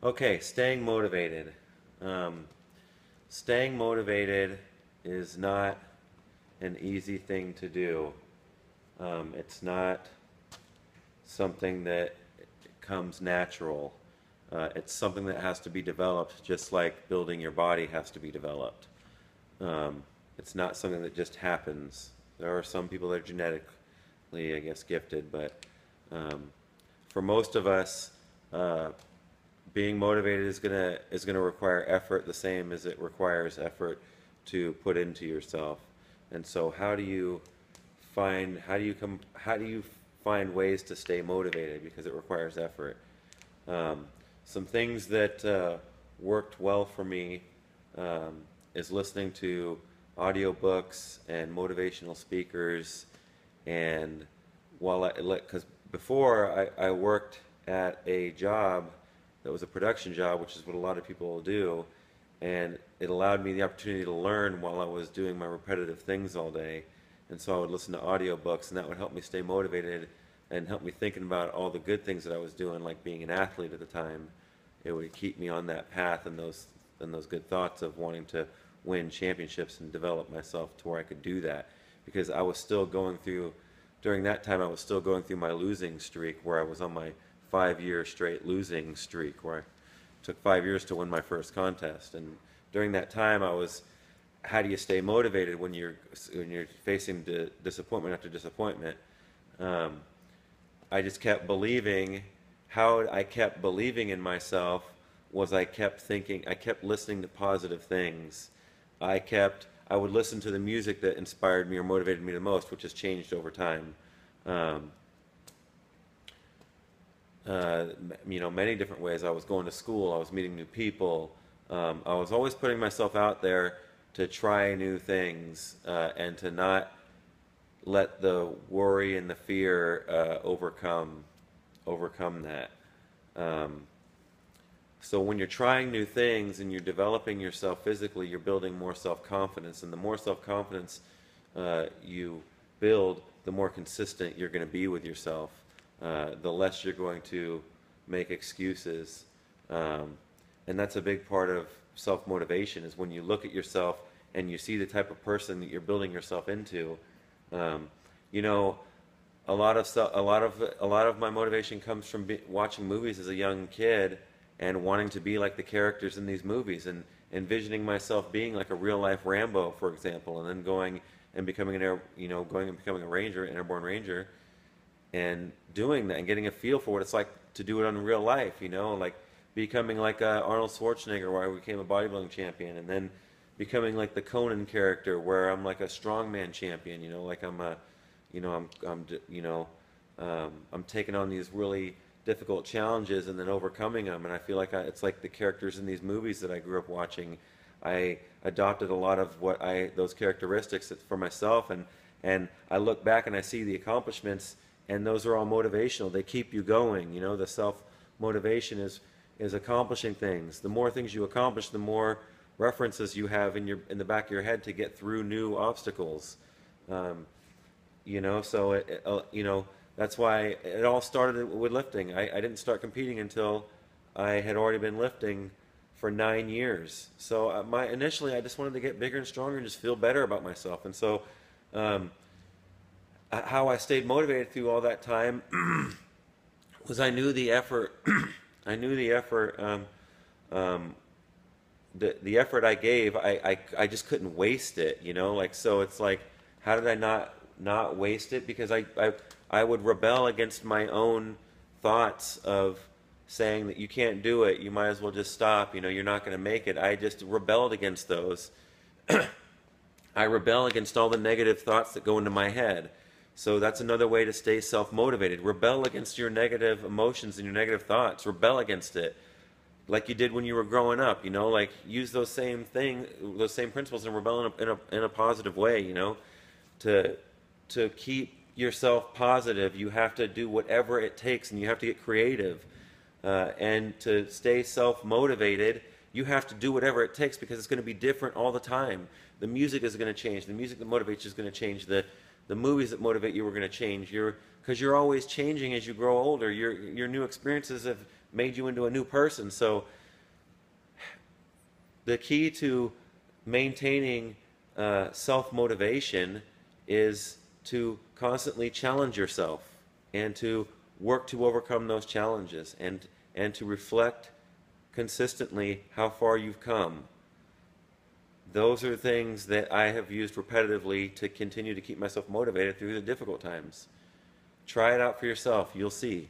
Okay, staying motivated. Staying motivated is not an easy thing to do. It's not something that comes natural. It's something that has to be developed, just like building your body has to be developed. It's not something that just happens. There are some people that are genetically, I guess, gifted, but for most of us, being motivated is gonna require effort, the same as it requires effort to put into yourself. And so, how do you find ways to stay motivated, because it requires effort? Some things that worked well for me is listening to audiobooks and motivational speakers. And because before I worked at a job that was a production job, which is what a lot of people do, and it allowed me the opportunity to learn while I was doing my repetitive things all day. And so I would listen to audiobooks, and that would help me stay motivated and help me thinking about all the good things that I was doing, like being an athlete at the time. It would keep me on that path and those good thoughts of wanting to win championships and develop myself to where I could do that. Because I was still going through, during that time, I was still going through my losing streak, where I was on my 5-year straight losing streak, where I took 5 years to win my first contest. And during that time, how do you stay motivated when you're facing disappointment after disappointment? I just kept believing. How I kept believing in myself was I kept listening to positive things. I would listen to the music that inspired me or motivated me the most, which has changed over time. Many different ways. I was going to school, I was meeting new people. I was always putting myself out there to try new things, and to not let the worry and the fear overcome that. So when you're trying new things and you're developing yourself physically, you're building more self-confidence, and the more self-confidence you build, the more consistent you're going to be with yourself. The less you're going to make excuses. And that's a big part of self-motivation, is when you look at yourself and you see the type of person that you're building yourself into. A lot of my motivation comes from watching movies as a young kid and wanting to be like the characters in these movies, and envisioning myself being like a real-life Rambo, for example, and then going and becoming a ranger, an airborne ranger, and doing that and getting a feel for what it's like to do it in real life, like becoming like Arnold Schwarzenegger, where I became a bodybuilding champion, and then becoming like the Conan character, where I'm like a strongman champion, like I'm taking on these really difficult challenges and then overcoming them, and I feel like it's like the characters in these movies that I grew up watching. I adopted a lot of those characteristics for myself, and I look back and I see the accomplishments, and those are all motivational. They keep you going. The self-motivation is accomplishing things. The more things you accomplish, the more references you have in the back of your head to get through new obstacles. So that's why it all started with lifting. I didn't start competing until I had already been lifting for 9 years. So initially I just wanted to get bigger and stronger and just feel better about myself. And so how I stayed motivated through all that time was I knew the effort. I knew the effort. The effort I gave, I just couldn't waste it. So it's like, how did I not waste it? Because I would rebel against my own thoughts of saying that you can't do it, you might as well just stop, you're not going to make it. I just rebelled against those. I rebel against all the negative thoughts that go into my head. So that's another way to stay self-motivated. Rebel against your negative emotions and your negative thoughts. Rebel against it, like you did when you were growing up. Like use those same principles, and rebel in a positive way. To keep yourself positive, you have to do whatever it takes, and you have to get creative. And to stay self-motivated, you have to do whatever it takes, because it's going to be different all the time. The music is going to change. The music that motivates you is going to change. The movies that motivate you are going to change. Because you're always changing as you grow older. Your new experiences have made you into a new person. So the key to maintaining self-motivation is to constantly challenge yourself and to work to overcome those challenges and to reflect consistently how far you've come. Those are things that I have used repetitively to continue to keep myself motivated through the difficult times. Try it out for yourself. You'll see.